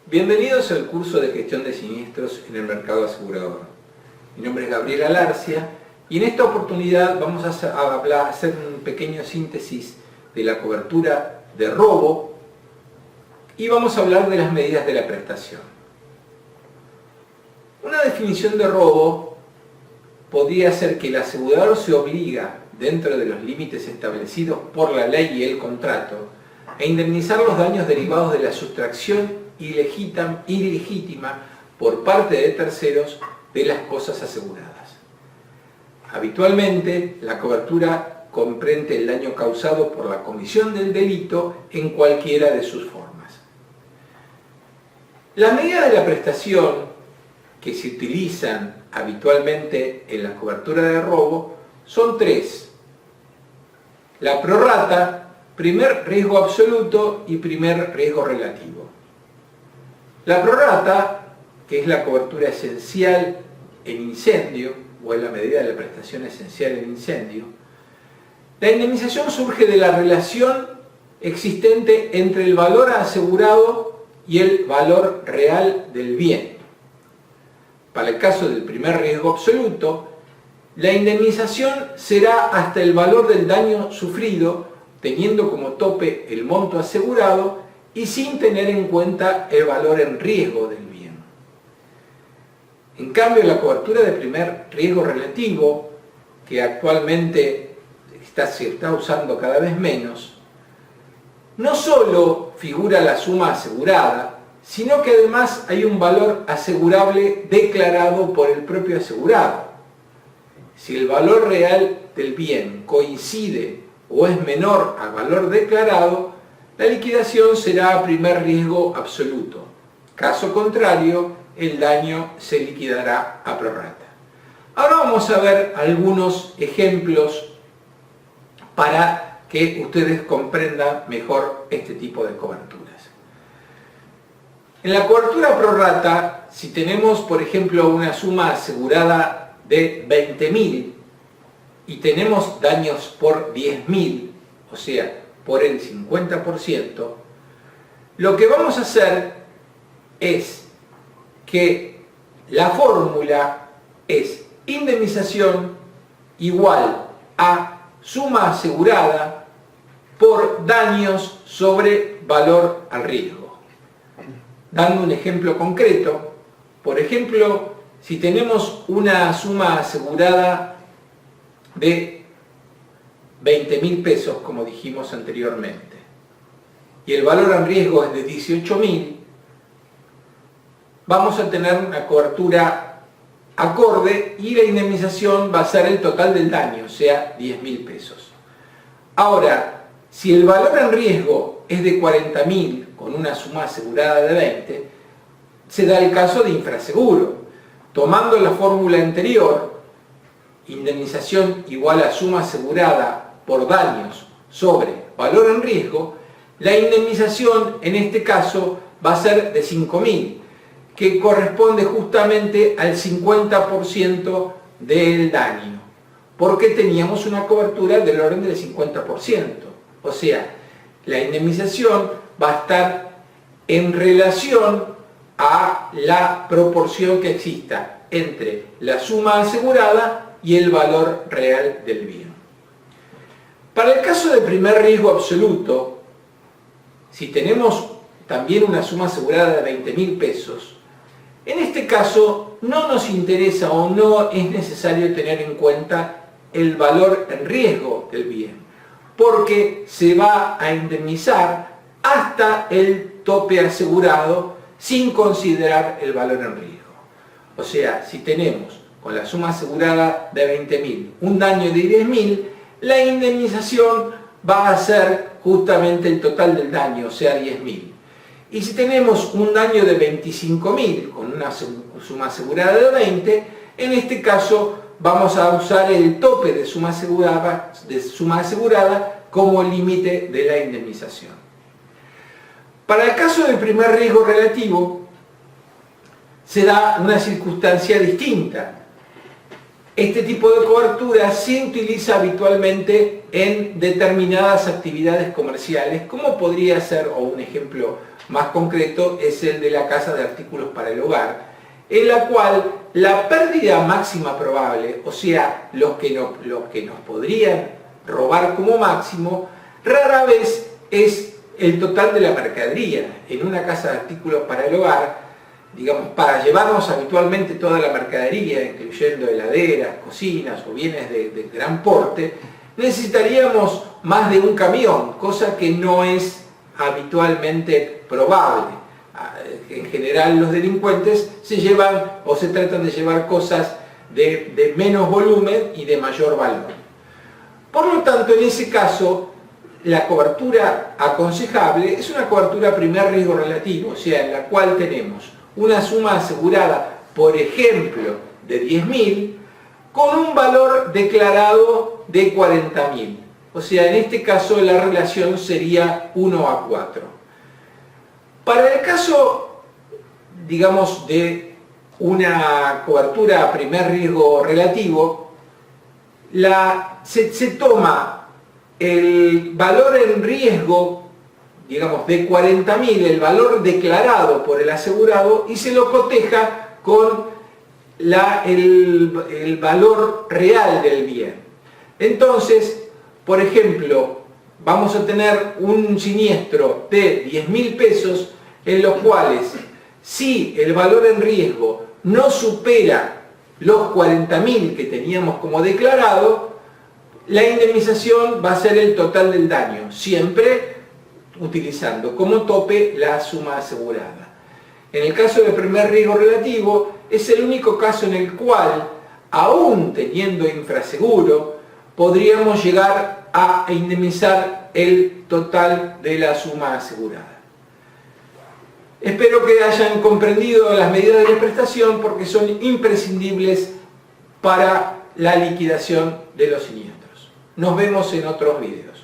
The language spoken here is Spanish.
Bienvenidos al curso de gestión de siniestros en el mercado asegurador. Mi nombre es Gabriel Alarcia y en esta oportunidad vamos a hacer un pequeño síntesis de la cobertura de robo y vamos a hablar de las medidas de la prestación. Una definición de robo podría ser que el asegurador se obliga, dentro de los límites establecidos por la ley y el contrato, a indemnizar los daños derivados de la sustracción ilegítima por parte de terceros de las cosas aseguradas. Habitualmente, la cobertura comprende el daño causado por la comisión del delito en cualquiera de sus formas. Las medidas de la prestación que se utilizan habitualmente en la cobertura de robo son tres: la prorrata, primer riesgo absoluto y primer riesgo relativo. La prorrata, que es la cobertura esencial en incendio, o es la medida de la prestación esencial en incendio, la indemnización surge de la relación existente entre el valor asegurado y el valor real del bien. Para el caso del primer riesgo absoluto, la indemnización será hasta el valor del daño sufrido, teniendo como tope el monto asegurado y sin tener en cuenta el valor en riesgo del bien. En cambio, la cobertura de primer riesgo relativo, que actualmente se está usando cada vez menos, no solo figura la suma asegurada, sino que además hay un valor asegurable declarado por el propio asegurado. Si el valor real del bien coincide o es menor al valor declarado, la liquidación será a primer riesgo absoluto. Caso contrario, el daño se liquidará a prorrata. Ahora vamos a ver algunos ejemplos para que ustedes comprendan mejor este tipo de coberturas. En la cobertura prorrata, si tenemos, por ejemplo, una suma asegurada de 20.000 y tenemos daños por 10.000, o sea, por el 50%, lo que vamos a hacer es que la fórmula es indemnización igual a suma asegurada por daños sobre valor al riesgo. Dando un ejemplo concreto, por ejemplo, si tenemos una suma asegurada de 20.000 pesos, como dijimos anteriormente, y el valor en riesgo es de 18.000, vamos a tener una cobertura acorde y la indemnización va a ser el total del daño, o sea, 10.000 pesos. Ahora, si el valor en riesgo es de 40.000 con una suma asegurada de 20, se da el caso de infraseguro. Tomando la fórmula anterior, indemnización igual a suma asegurada por daños sobre valor en riesgo, la indemnización en este caso va a ser de 5.000, que corresponde justamente al 50% del daño, porque teníamos una cobertura del orden del 50%. O sea, la indemnización va a estar en relación a la proporción que exista entre la suma asegurada y el valor real del bien. Para el caso de primer riesgo absoluto, si tenemos también una suma asegurada de 20.000 pesos, en este caso no nos interesa o no es necesario tener en cuenta el valor en riesgo del bien, porque se va a indemnizar hasta el tope asegurado sin considerar el valor en riesgo. O sea, si tenemos con la suma asegurada de 20.000 un daño de 10.000, la indemnización va a ser justamente el total del daño, o sea, 10.000. Y si tenemos un daño de 25.000 con una suma asegurada de 20, en este caso vamos a usar el tope de suma asegurada como límite de la indemnización. Para el caso del primer riesgo relativo, se da una circunstancia distinta. Este tipo de cobertura se utiliza habitualmente en determinadas actividades comerciales, como podría ser, o un ejemplo más concreto, es el de la casa de artículos para el hogar, en la cual la pérdida máxima probable, o sea, los que nos podrían robar como máximo, rara vez es el total de la mercadería. En una casa de artículos para el hogar, digamos, para llevarnos habitualmente toda la mercadería, incluyendo heladeras, cocinas o bienes de gran porte, necesitaríamos más de un camión, cosa que no es habitualmente probable. En general los delincuentes se llevan o se tratan de llevar cosas de menos volumen y de mayor valor. Por lo tanto, en ese caso, la cobertura aconsejable es una cobertura primer riesgo relativo, o sea, en la cual tenemos una suma asegurada, por ejemplo, de 10.000, con un valor declarado de 40.000. O sea, en este caso la relación sería 1:4. Para el caso, digamos, de una cobertura a primer riesgo relativo, se toma el valor en riesgo, digamos, de 40.000, el valor declarado por el asegurado, y se lo coteja con el valor real del bien. Entonces, por ejemplo, vamos a tener un siniestro de 10.000 pesos, en los cuales, si el valor en riesgo no supera los 40.000 que teníamos como declarado, la indemnización va a ser el total del daño, siempre utilizando como tope la suma asegurada. En el caso del primer riesgo relativo, es el único caso en el cual, aún teniendo infraseguro, podríamos llegar a indemnizar el total de la suma asegurada. Espero que hayan comprendido las medidas de prestación, porque son imprescindibles para la liquidación de los siniestros. Nos vemos en otros videos.